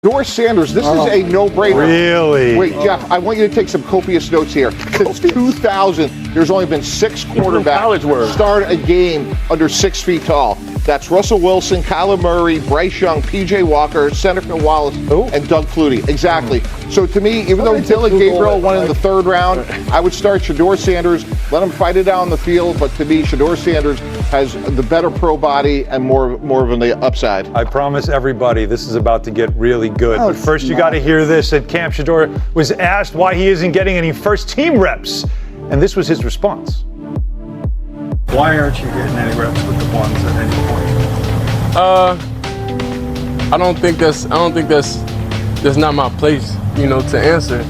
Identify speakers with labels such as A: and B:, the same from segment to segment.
A: Shedeur Sanders, this is a no-brainer.
B: Really?
A: Wait, Jeff, I want you to take some copious notes here. Since 2000, there's only been 6 quarterbacks start a game under 6 feet tall. That's Russell Wilson, Kyler Murray, Bryce Young, P.J. Walker, Seneca Wallace, and Doug Flutie. Exactly. So to me, even though Dylan Gabriel won in the 3rd round, I would start Shedeur Sanders, let him fight it out on the field. But to me, Shedeur Sanders has the better pro body and more of an upside.
B: I promise everybody this is about to get really good. But first, you got to hear this. At camp, Shedeur was asked why he isn't getting any first-team reps, and this was his response.
C: Why aren't you getting any reps with the ones at any point?
D: I don't think that's not my place, to answer,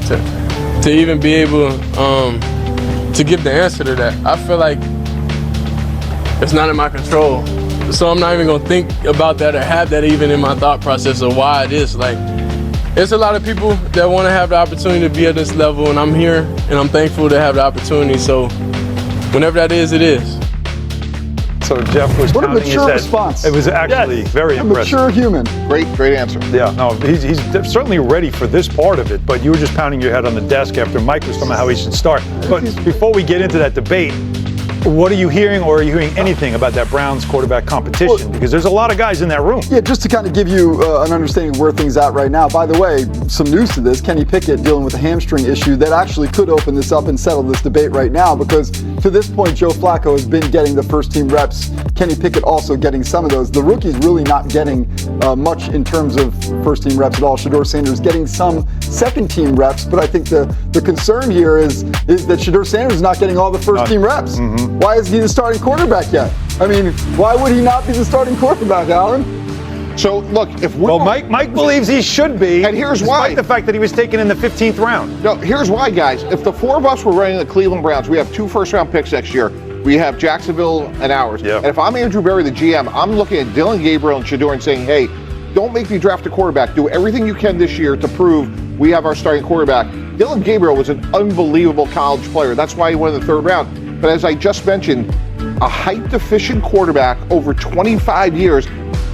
D: to even be able to give the answer to that. I feel like it's not in my control. So I'm not even gonna think about that or have that even in my thought process of why it is. Like, there's a lot of people that want to have the opportunity to be at this level, and I'm here and I'm thankful to have the opportunity. So whenever that is, it is.
B: So Jeff was
E: what a
B: pounding
E: mature
B: his head.
E: response.
B: It was actually very impressive.
E: A mature human.
A: Great answer.
B: Yeah, no, he's certainly ready for this part of it, but you were just pounding your head on the desk after Mike was talking about how he should start. But before we get into that debate, what are you hearing, or are you hearing anything about that Browns quarterback competition? Because there's a lot of guys in that room.
E: Yeah, just to kind of give you an understanding of where things are at right now. By the way, some news to this. Kenny Pickett dealing with a hamstring issue that actually could open this up and settle this debate right now, because to this point, Joe Flacco has been getting the first team reps. Kenny Pickett also getting some of those. The rookie's really not getting much in terms of first team reps at all. Shedeur Sanders getting some second team reps, but I think the concern here is that Shedeur Sanders is not getting all the first team reps. Mm-hmm. Why is he the starting quarterback yet? I mean, why would he not be the starting quarterback, Alan?
A: So look, if we're
B: Mike believes he should be,
A: and here's why.
B: Despite the fact that he was taken in the 15th round.
A: No, here's why, guys. If the 4 of us were running the Cleveland Browns, we have 2 first-round picks next year. We have Jacksonville and ours. Yep. And if I'm Andrew Berry, the GM, I'm looking at Dylan Gabriel and Shedeur and saying, hey, don't make me draft a quarterback. Do everything you can this year to prove we have our starting quarterback. Dylan Gabriel was an unbelievable college player. That's why he won in the 3rd round. But as I just mentioned, a height-deficient quarterback over 25 years,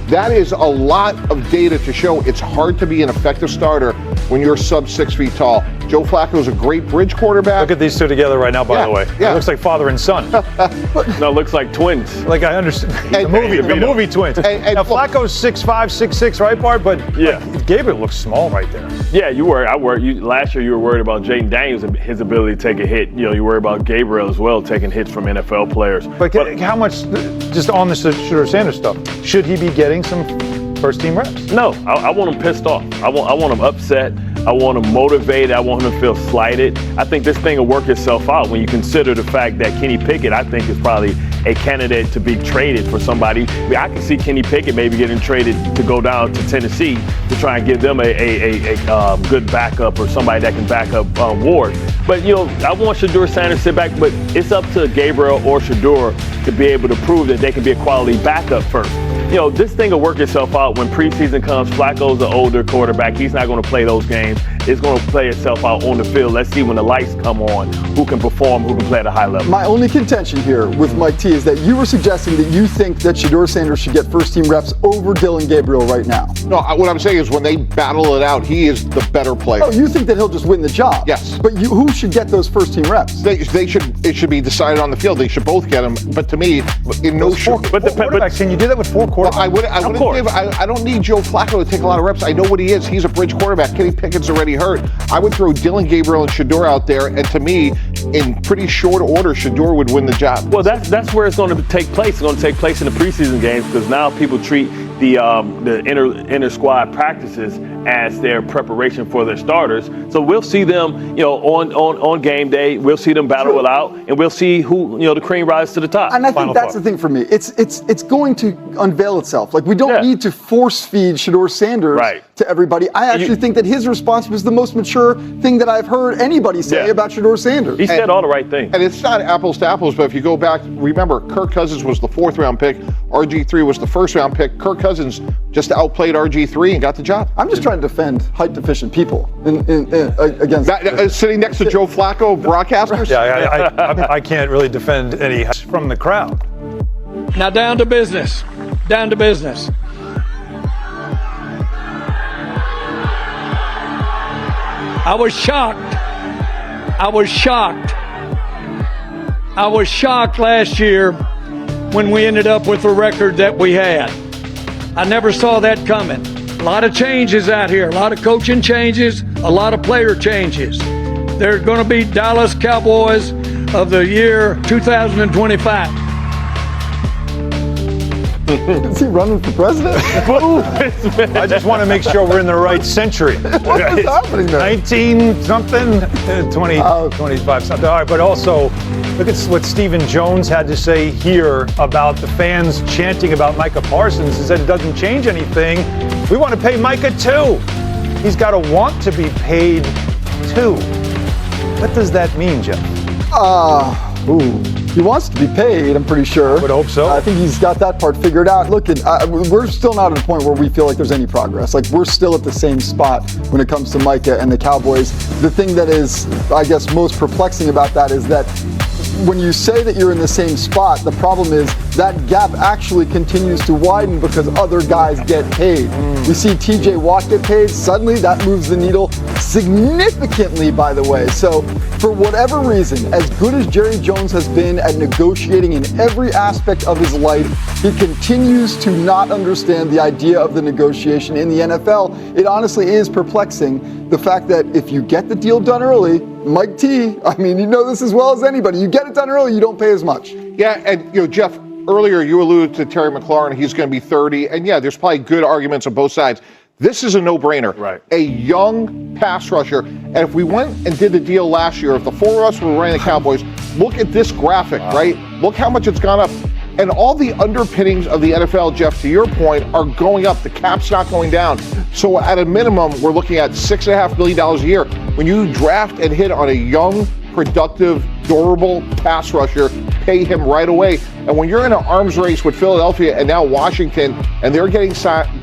A: that is a lot of data to show it's hard to be an effective starter when you're sub 6 feet tall. Joe Flacco is a great bridge quarterback.
B: Look at these two together right now, by the way. Yeah. It looks like father and son.
F: No, it looks like twins.
B: Like I understand. The movie twins. And now Flacco's 6'5", 6'6", right, Bart? But
F: yeah,
B: Gabriel looks small right there.
F: Yeah, you were. Last year you were worried about Jayden Daniels and his ability to take a hit. You worry about Gabriel as well, taking hits from NFL players.
B: But how much, just on this Shedeur Sanders stuff, should he be getting some first team reps?
F: No, I want him pissed off. I want him upset. I want him motivated. I want him to feel slighted. I think this thing will work itself out when you consider the fact that Kenny Pickett, I think, is probably a candidate to be traded for somebody. I mean, I can see Kenny Pickett maybe getting traded to go down to Tennessee to try and give them a good backup or somebody that can back up Ward. But, I want Shedeur Sanders to sit back, but it's up to Gabriel or Shedeur to be able to prove that they can be a quality backup first. This thing will work itself out when preseason comes. Flacco's an older quarterback. He's not going to play those games. It's going to play itself out on the field. Let's see when the lights come on, who can perform, who can play at a high level.
E: My only contention here with Mike T is that you were suggesting that you think that Shedeur Sanders should get first team reps over Dylan Gabriel right now.
A: No, what I'm saying is when they battle it out, he is the better player.
E: Oh, you think that he'll just win the job?
A: Yes.
E: But who should get those first team reps?
A: It should be decided on the field. They should both get them. But to me, in no short.
B: But can you do that with 4 quarterbacks?
A: Well, I don't need Joe Flacco to take a lot of reps. I know what he is. He's a bridge quarterback. Kenny Pickett's already hurt. I would throw Dylan Gabriel and Shedeur out there, and to me, in pretty short order, Shedeur would win the job.
F: Well, that's where it's going to take place. It's going to take place in the preseason games because now people treat the inter squad practices as their preparation for their starters. So we'll see them, on game day. We'll see them battle it out, and we'll see who, the cream rises to the top.
E: And I think that's the thing for me. It's going to unveil itself. Like, we don't need to force feed Shedeur Sanders to everybody. I actually think that his response was the most mature thing that I've heard anybody say about Shedeur Sanders.
F: He said all the right things.
A: And it's not apples to apples, but if you go back, remember, Kirk Cousins was the 4th round pick. RG3 was the 1st round pick. Kirk Cousins just outplayed RG3 and got the job.
E: I'm just trying to defend height-deficient people against
A: sitting next to Joe Flacco, broadcasters.
B: Yeah, I can't really defend any from the crowd.
G: Now down to business. Down to business.
C: I was shocked. I was shocked last year when we ended up with the record that we had. I never saw that coming. A lot of changes out here, a lot of coaching changes, a lot of player changes. There's going to be Dallas Cowboys of the year 2025.
E: Is he running for president?
B: I just want to make sure we're in the right century.
E: What is happening there?
B: 19 something, 20, 25 something. All right, but also look at what Stephen Jones had to say here about the fans chanting about Micah Parsons. He said it doesn't change anything. We want to pay Micah too. He's got to want to be paid too. What does that mean, Jeff?
E: He wants to be paid, I'm pretty sure.
B: I would hope so.
E: I think he's got that part figured out. Look, we're still not at a point where we feel like there's any progress. Like, we're still at the same spot when it comes to Micah and the Cowboys. The thing that is, I guess, most perplexing about that is that when you say that you're in the same spot, the problem is that gap actually continues to widen because other guys get paid. We see TJ Watt get paid. Suddenly, that moves the needle significantly, by the way. So, for whatever reason, as good as Jerry Jones has been at negotiating in every aspect of his life, he continues to not understand the idea of the negotiation in the NFL. It honestly is perplexing, the fact that if you get the deal done early, Mike T, I mean, you know this as well as anybody, you get it done early, you don't pay as much.
A: Yeah, and Jeff, earlier you alluded to Terry McLaurin, he's going to be 30, and yeah, there's probably good arguments on both sides. This is a no-brainer.
F: Right.
A: A young pass rusher. And if we went and did the deal last year, if the four of us were running the Cowboys, look at this graphic, right? Look how much it's gone up. And all the underpinnings of the NFL, Jeff, to your point, are going up. The cap's not going down. So at a minimum, we're looking at $6.5 million a year. When you draft and hit on a young, productive, durable pass rusher, pay him right away. And when you're in an arms race with Philadelphia and now Washington, and they're getting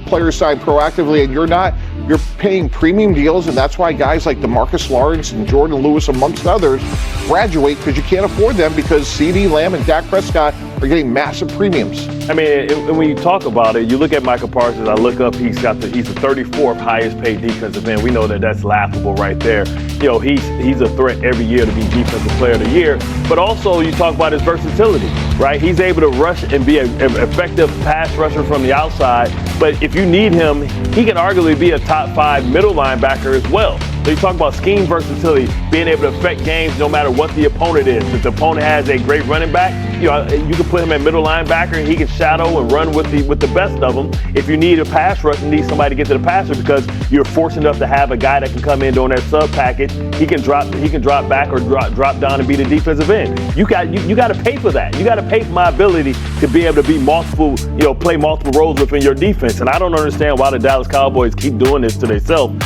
A: players signed proactively, and you're not, you're paying premium deals, and that's why guys like DeMarcus Lawrence and Jordan Lewis, amongst others, graduate because you can't afford them because CeeDee Lamb and Dak Prescott are getting massive premiums.
F: I mean, when you talk about it, you look at Micah Parsons, I look up, he's the 34th highest paid defensive end. We know that that's laughable right there. You know, he's a threat every year to be Defensive Player of the Year. But also, you talk about his versatility, right? He's able to rush and be an effective pass rusher from the outside. But if you need him, he can arguably be a top 5 middle linebacker as well. So you talk about scheme versatility, being able to affect games no matter what the opponent is. If the opponent has a great running back, you can put him at middle linebacker and he can shadow and run with the best of them. If you need a pass rush, you need somebody to get to the passer because you're fortunate enough to have a guy that can come in during that sub package. He can drop back or drop down and be the defensive end. You got to pay for that. You got to pay for my ability to be able to be play multiple roles within your defense. And I don't understand why the Dallas Cowboys keep doing this to themselves.